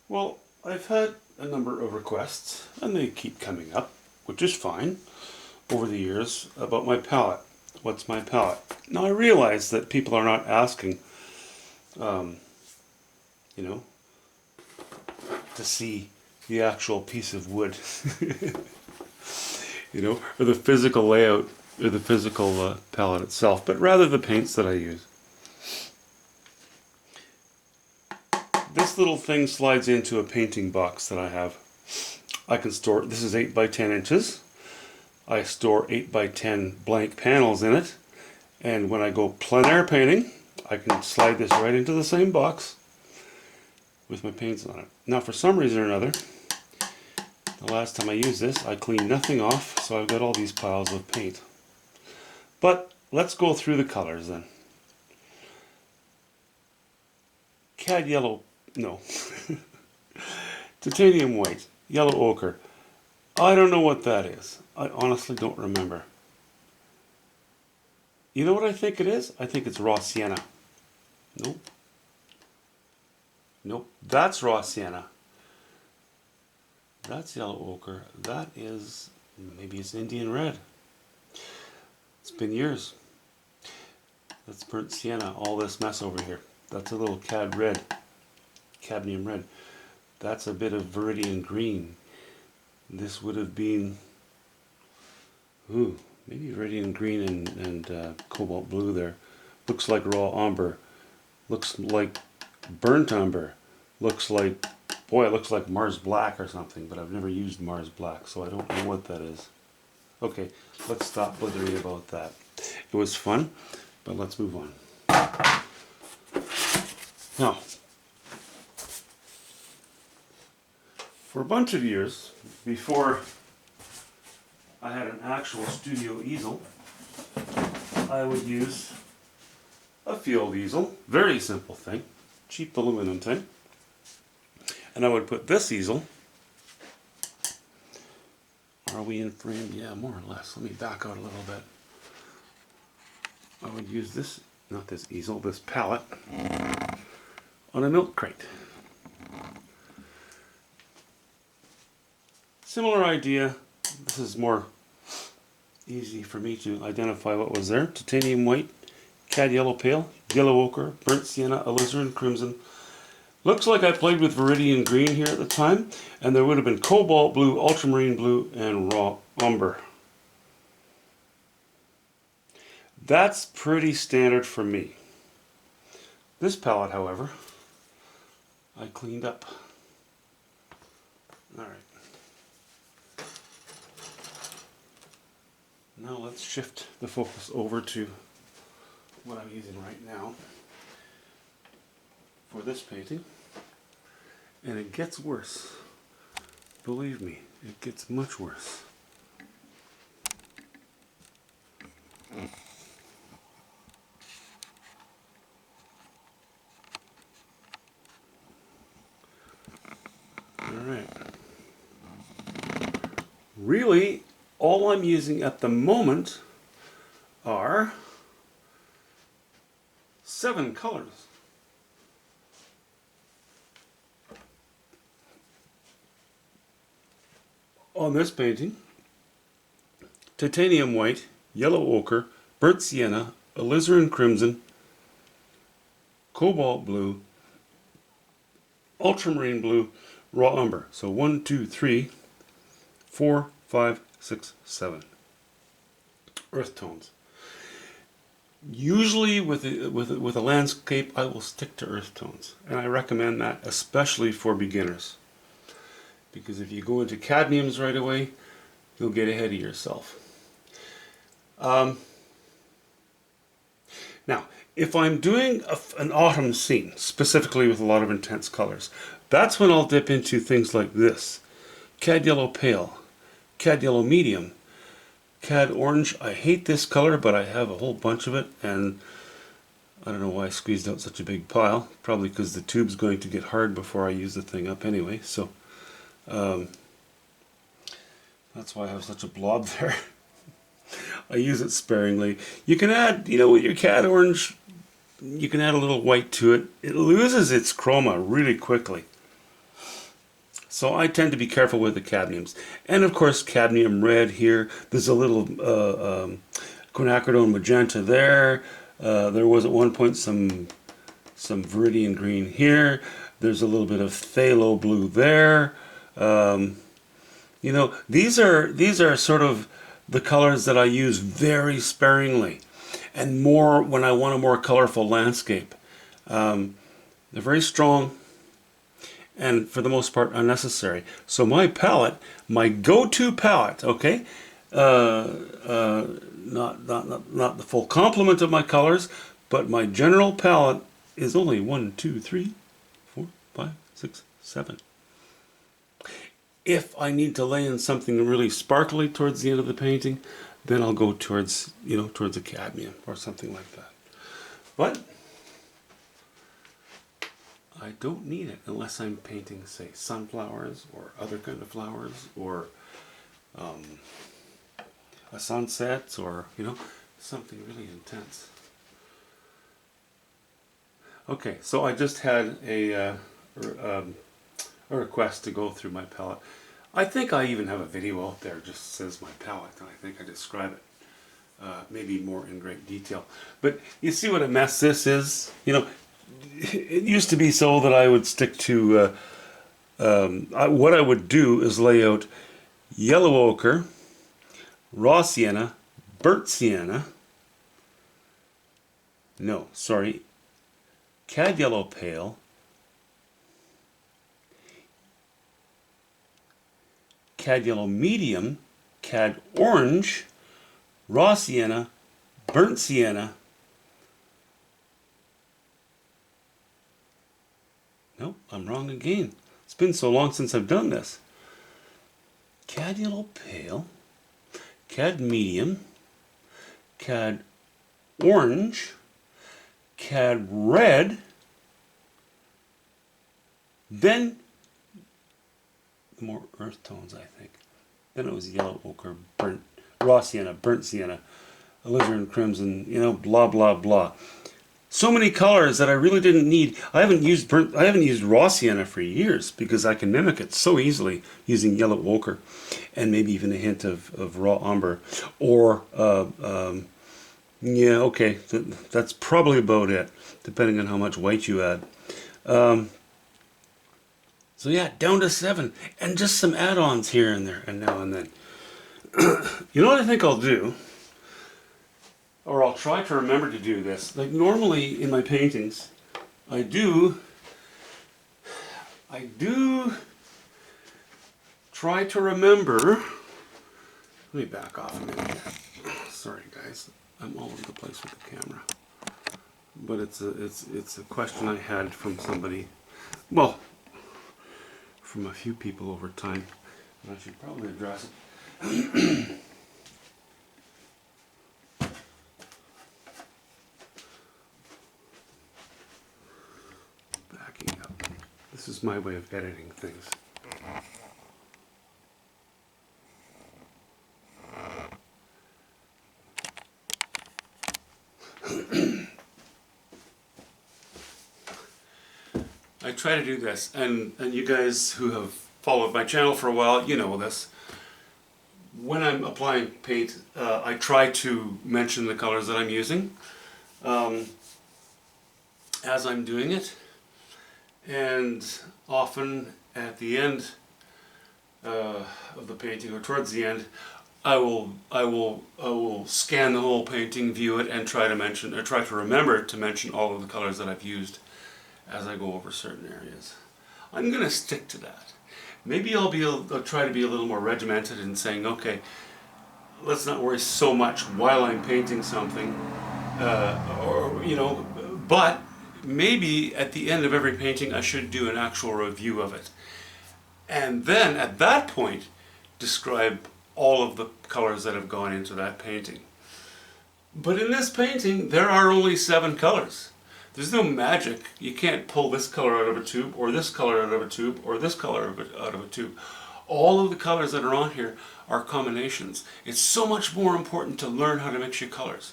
Well, I've had a number of requests, and they keep coming up, which is fine, over the years about my palette. What's my palette? Now I realize that people are not asking, um, you know, to see the actual piece of wood, or the physical layout, or the physical palette itself, but rather the paints that I use. This little thing slides into a painting box that I have. I can store, this is 8 by 10 inches. I store 8 by 10 blank panels in it. And when I go plein air painting, I can slide this right into the same box with my paints on it. Now for some reason or another, the last time I used this, I cleaned nothing off, so I've got all these piles of paint. But let's go through the colors then. Cad yellow, no. Titanium white, yellow ochre. I don't know what that is. I honestly don't remember. You know what I think it is? I think it's raw sienna. Nope. Nope. That's raw sienna. That's yellow ochre. That is, maybe it's Indian red. It's been years. That's burnt sienna, all this mess over here. That's a little cadmium red. That's a bit of viridian green. This would have been, maybe viridian green and cobalt blue there. Looks like raw umber. Looks like burnt umber. Looks like, boy, it looks like Mars Black or something, but I've never used Mars Black, so I don't know what that is. Okay, let's stop blithering about that. It was fun, but let's move on. Now, for a bunch of years, before I had an actual studio easel, I would use a field easel, very simple thing, cheap aluminum thing, and I would put this easel, are we in frame? Yeah, more or less. Let me back out a little bit. I would use this, not this easel, this palette, on a milk crate. Similar idea. This is more easy for me to identify what was there. Titanium white, cad yellow pale, yellow ochre, burnt sienna, alizarin crimson. Looks like I played with viridian green here at the time, and there would have been cobalt blue, ultramarine blue, and raw umber. That's pretty standard for me. This palette, however, I cleaned up. Alright. Now let's shift the focus over to what I'm using right now for this painting. And it gets worse. Believe me, it gets much worse. Alright. Really, all I'm using at the moment are 7 colors. On this painting, titanium white, yellow ochre, burnt sienna, alizarin crimson, cobalt blue, ultramarine blue, raw umber. So 1, 2, 3, 4, 5, 6, 7 earth tones. Usually with a landscape, I will stick to earth tones, and I recommend that especially for beginners. Because if you go into cadmiums right away, you'll get ahead of yourself. Now, if I'm doing an autumn scene, specifically with a lot of intense colors, that's when I'll dip into things like this. Cad yellow pale, cad yellow medium, cad orange. I hate this color, but I have a whole bunch of it, and I don't know why I squeezed out such a big pile. Probably because the tube's going to get hard before I use the thing up anyway, so that's why I have such a blob there. I use it sparingly. You can add, with your cad orange, you can add a little white to it. It loses its chroma really quickly. So I tend to be careful with the cadmiums. And of course, cadmium red here. There's a little quinacridone magenta there. There was at one point some viridian green here. There's a little bit of phthalo blue there. You know, these are sort of the colors that I use very sparingly, and more when I want a more colorful landscape. They're very strong, and for the most part unnecessary. So my palette, my go-to palette, okay, not the full complement of my colors, but my general palette is only 1, 2, 3, 4, 5, 6, 7. If I need to lay in something really sparkly towards the end of the painting, then I'll go towards, you know, towards a cadmium or something like that. But I don't need it unless I'm painting, say, sunflowers or other kind of flowers, or a sunset, or, you know, something really intense. Okay, so I just had a request to go through my palette. I think I even have a video out there just says my palette, and I think I describe it maybe more in great detail. But you see what a mess this is? You know, it used to be so that I would stick to what I would do is lay out yellow ochre, raw sienna, burnt sienna, no, sorry, cad yellow pale, cad yellow medium, cad orange, raw sienna, burnt sienna. No, I'm wrong again. It's been so long since I've done this. Cad yellow pale, cad medium, cad orange, cad red, then the more earth tones, I think. Then it was yellow ochre, burnt, raw sienna, burnt sienna, alizarin crimson, you know, blah blah blah. So many colors that I really didn't need. I haven't used raw sienna for years because I can mimic it so easily using yellow ochre and maybe even a hint of raw umber. Or yeah, okay, that's probably about it, depending on how much white you add. So yeah, down to 7, and just some add-ons here and there, and now and then. You know what I think I'll do? Or I'll try to remember to do this. Like normally in my paintings, I do try to remember. Let me back off a minute. Sorry guys, I'm all over the place with the camera. But it's a question I had from somebody. Well, from a few people over time, and I should probably address it. Backing up. This is my way of editing things. I try to do this, and you guys who have followed my channel for a while, you know this. When I'm applying paint, I try to mention the colors that I'm using as I'm doing it, and often at the end of the painting, or towards the end, I will scan the whole painting, view it, and try to remember to mention all of the colors that I've used as I go over certain areas. I'm going to stick to that. Maybe I'll try to be a little more regimented in saying, okay, let's not worry so much while I'm painting something, or you know, but maybe at the end of every painting I should do an actual review of it, and then at that point describe all of the colors that have gone into that painting. But in this painting there are only 7 colors. There's no magic. You can't pull this color out of a tube, or this color out of a tube, or this color out of a tube. All of the colors that are on here are combinations. It's so much more important to learn how to mix your colors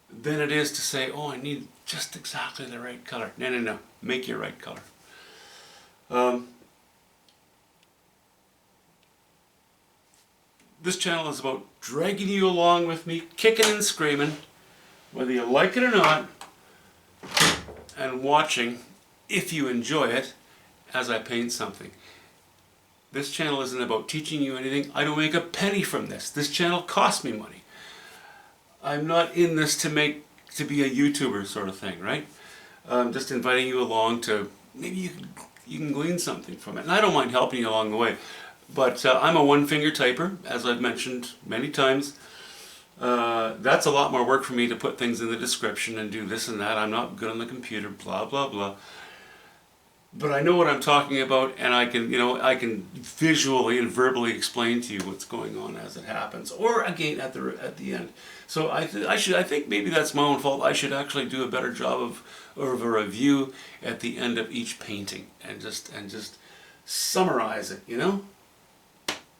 than it is to say, oh, I need just exactly the right color. No, no, no. Make your right color. This channel is about dragging you along with me, kicking and screaming, whether you like it or not, and watching, if you enjoy it, as I paint something. This channel isn't about teaching you anything. I don't make a penny from this. This channel costs me money. I'm not in this to be a YouTuber sort of thing, right? I'm just inviting you along to, maybe you can glean something from it. And I don't mind helping you along the way. But I'm a one-finger typer, as I've mentioned many times. That's a lot more work for me to put things in the description and do this and that. I'm not good on the computer, blah, blah, blah. But I know what I'm talking about, and I can visually and verbally explain to you what's going on as it happens, or again at the end. So I think maybe that's my own fault. I should actually do a better job of a review at the end of each painting, and just summarize it.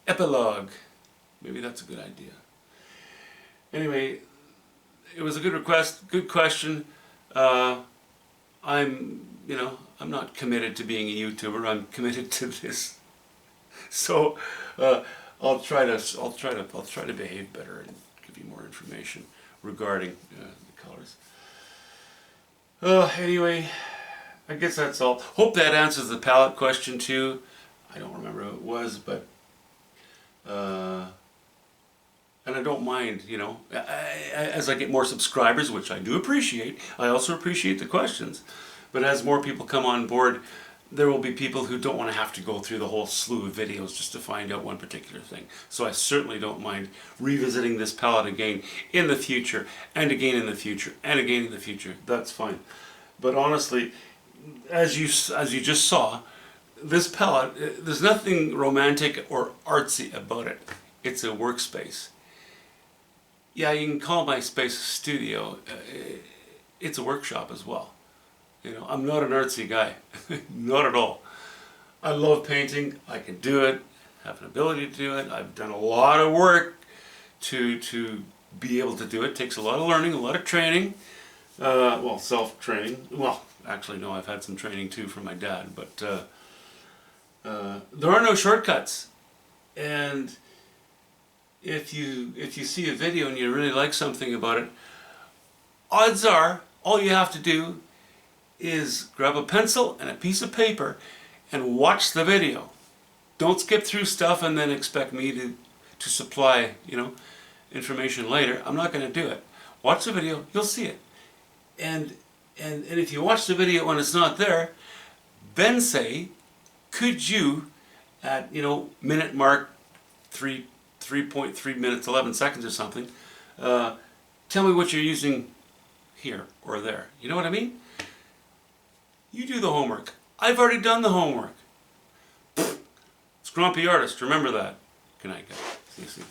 Epilogue. Maybe that's a good idea. Anyway, it was a good request, good question. I'm not committed to being a YouTuber. I'm committed to this. So I'll try to behave better and give you more information regarding the colors. Anyway, I guess that's all. Hope that answers the palette question too. I don't remember who it was, but and I don't mind, as I get more subscribers, which I do appreciate. I also appreciate the questions. But as more people come on board, there will be people who don't want to have to go through the whole slew of videos just to find out one particular thing. So I certainly don't mind revisiting this palette again in the future, and again in the future, and again in the future. That's fine. But honestly, as you just saw, this palette, there's nothing romantic or artsy about it. It's a workspace. Yeah, you can call my space a studio. It's a workshop as well. I'm not an artsy guy, not at all. I love painting, I can do it, have an ability to do it. I've done a lot of work to be able to do it. It takes a lot of learning, a lot of training, well, self-training. Well, actually no, I've had some training too from my dad, but there are no shortcuts. And if you see a video and you really like something about it, odds are all you have to do is grab a pencil and a piece of paper and watch the video. Don't skip through stuff and then expect me to supply, information later. I'm not going to do it. Watch the video, you'll see it. And if you watch the video and it's not there, then say, could you, at minute mark 3.3 minutes 11 seconds or something, tell me what you're using here or there. You know what I mean? You do the homework. I've already done the homework. Scrumpy artist, remember that. Good night, guys. See you soon.